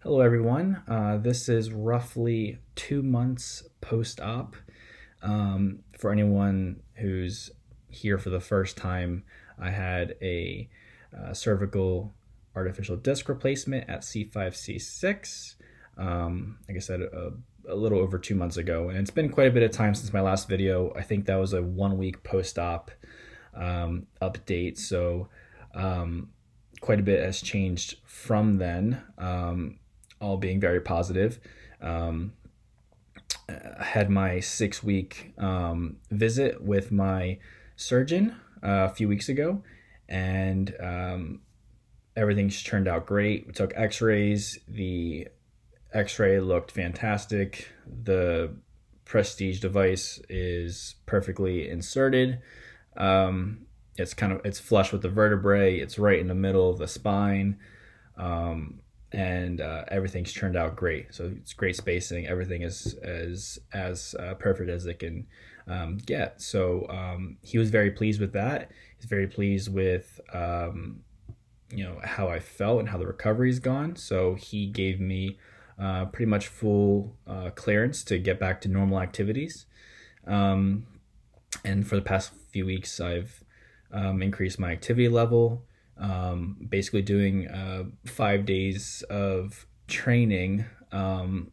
Hello, everyone. This is roughly 2 months post-op. For anyone who's here for the first time, I had a cervical artificial disc replacement at C5-C6. Like I said, a little over 2 months ago, and it's been quite a bit of time since my last video. I think that was a 1 week post-op update, so quite a bit has changed from then. All being very positive. Um, I had my 6 week visit with my surgeon a few weeks ago, and everything's turned out great. We took x-rays. The x-ray looked fantastic. The Prestige device is perfectly inserted. It's flush with the vertebrae. It's right in the middle of the spine. And everything's turned out great. So it's great spacing. Everything is as perfect as it can get. So he was very pleased with that. He's very pleased with how I felt and how the recovery's gone. So he gave me pretty much full clearance to get back to normal activities. And for the past few weeks, I've increased my activity level. Basically doing 5 days of training,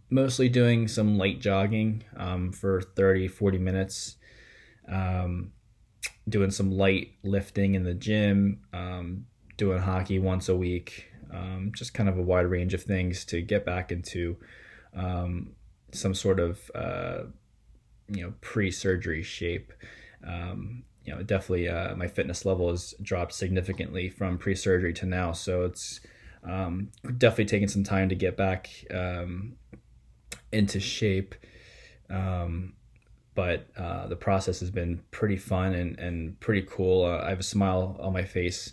mostly doing some light jogging for 30-40 minutes, doing some light lifting in the gym, doing hockey once a week, just kind of a wide range of things to get back into some sort of pre-surgery shape. Definitely my fitness level has dropped significantly from pre-surgery to now. So it's definitely taking some time to get back into shape. But the process has been pretty fun and pretty cool. I have a smile on my face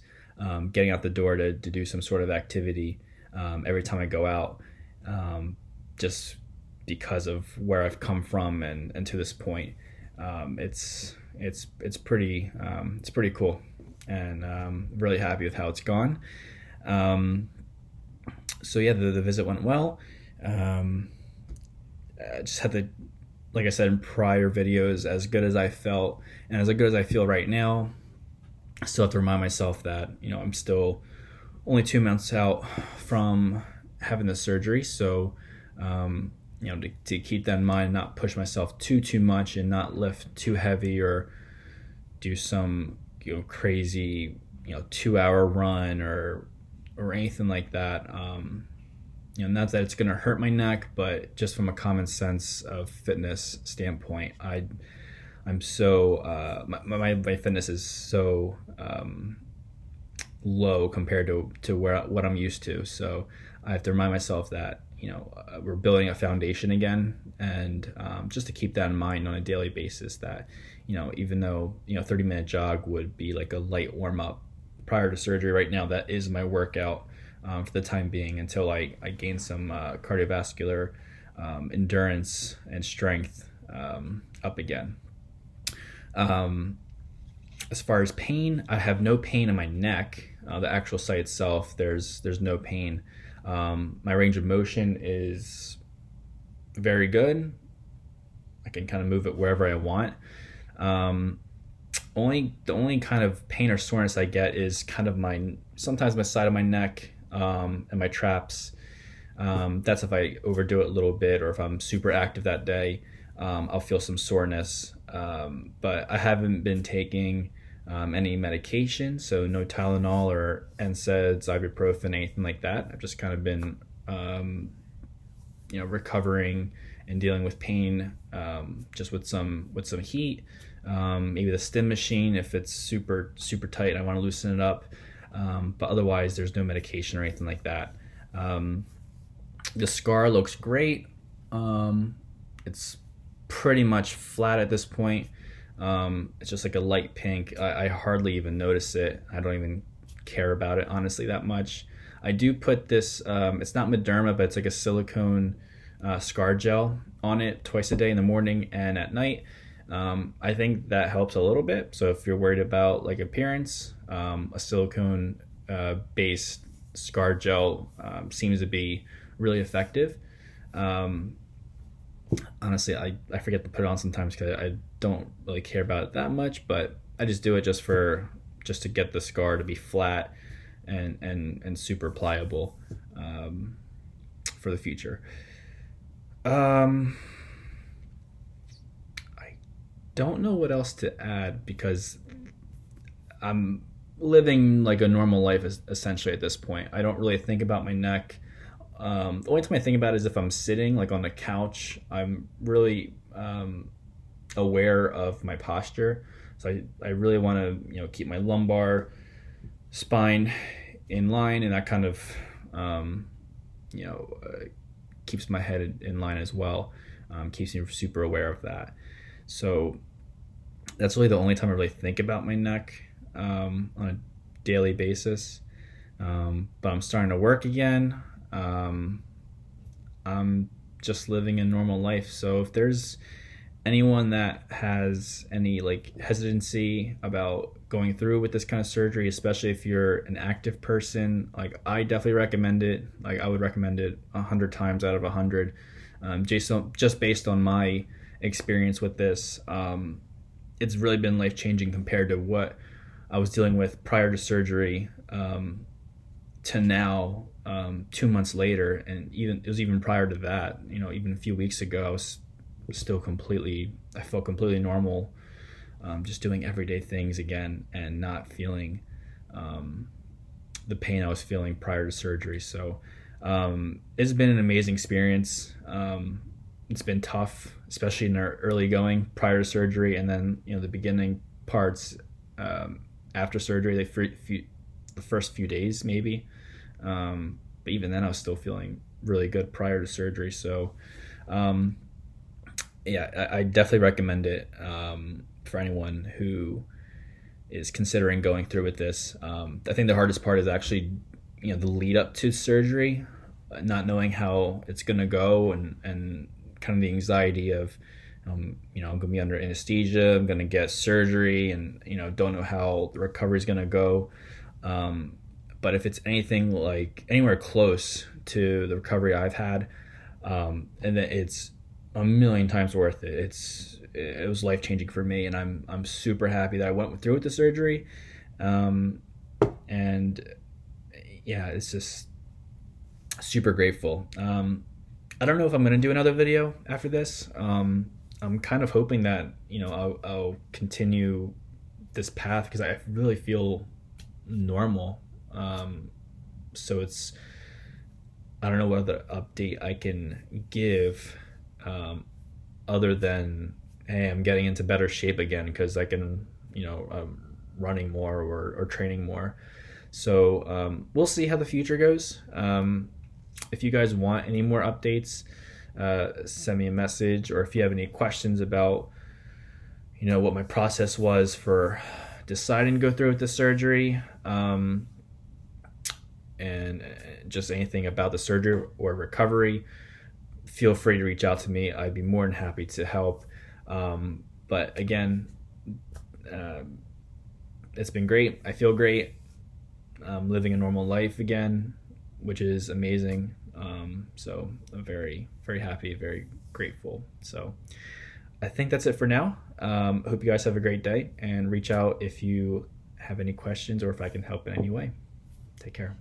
getting out the door to do some sort of activity every time I go out, just because of where I've come from and to this point. It's pretty cool, and really happy with how it's gone. So yeah, the visit went well. I just had to, like I said in prior videos, as good as I felt and as good as I feel right now, I still have to remind myself that I'm still only 2 months out from having the surgery. So to keep that in mind, not push myself too much and not lift too heavy or do some crazy 2-hour run or anything like that. Not that it's going to hurt my neck, but just from a common sense of fitness standpoint, I'm so my fitness is so low compared to what I'm used to. So I have to remind myself that we're building a foundation again, and just to keep that in mind on a daily basis, that even though 30-minute jog would be like a light warm-up prior to surgery, right now that is my workout for the time being until I gain some cardiovascular endurance and strength up again. As far as pain, I have no pain in my neck. The actual site itself, there's no pain. My range of motion is very good. I can kind of move it wherever I want. The only kind of pain or soreness I get is kind of sometimes my side of my neck and my traps. That's if I overdo it a little bit, or if I'm super active that day, I'll feel some soreness. But I haven't been taking any medication, so no Tylenol or NSAIDs, ibuprofen, anything like that. I've just kind of been recovering and dealing with pain, just with some heat, maybe the stim machine if it's super tight and I want to loosen it up, but otherwise there's no medication or anything like that. The scar looks great. It's pretty much flat at this point. It's just like a light pink. I hardly even notice it. I don't even care about it honestly that much. I do put this, it's not Mederma, but it's like a silicone scar gel on it twice a day, in the morning and at night. I think that helps a little bit. So if you're worried about like appearance, a silicone based scar gel seems to be really effective. Honestly, I forget to put it on sometimes because I don't really care about it that much, but I just do it just to get the scar to be flat and super pliable for the future. I don't know what else to add because I'm living like a normal life essentially at this point. I don't really think about my neck. The only time I think about it is if I'm sitting like on the couch. I'm really aware of my posture, so I really want to keep my lumbar spine in line, and that kind of you know keeps my head in line as well. Keeps me super aware of that. So that's really the only time I really think about my neck on a daily basis. But I'm starting to work again. I'm just living a normal life. So if there's anyone that has any like hesitancy about going through with this kind of surgery, especially if you're an active person, like I definitely recommend it. Like I would recommend it 100 times out of 100. Just based on my experience with this, it's really been life changing compared to what I was dealing with prior to surgery to now. 2 months later, and it was even prior to that. Even a few weeks ago, I felt completely normal, just doing everyday things again and not feeling the pain I was feeling prior to surgery. So it's been an amazing experience. It's been tough, especially in the early going prior to surgery, and then the beginning parts after surgery. The first few days maybe, but even then I was still feeling really good prior to surgery. So I definitely recommend it for anyone who is considering going through with this. I think the hardest part is actually the lead up to surgery, not knowing how it's going to go, and kind of the anxiety of I'm going to be under anesthesia, I'm going to get surgery, and don't know how the recovery is going to go. But if it's anything like anywhere close to the recovery I've had, and then it's a million times worth it. It was life changing for me, and I'm super happy that I went through with the surgery. And yeah, it's just super grateful. I don't know if I'm going to do another video after this. I'm kind of hoping that I'll continue this path because I really feel normal. So I don't know what other update I can give other than, hey, I'm getting into better shape again because I can, running more or training more. So we'll see how the future goes. If you guys want any more updates, send me a message, or if you have any questions about, what my process was for deciding to go through with the surgery, and just anything about the surgery or recovery, feel free to reach out to me. I'd be more than happy to help. But again, it's been great. I feel great. I'm living a normal life again, which is amazing. So I'm very, very happy, very grateful. So I think that's it for now. Hope you guys have a great day, and reach out if you have any questions or if I can help in any way. Take care.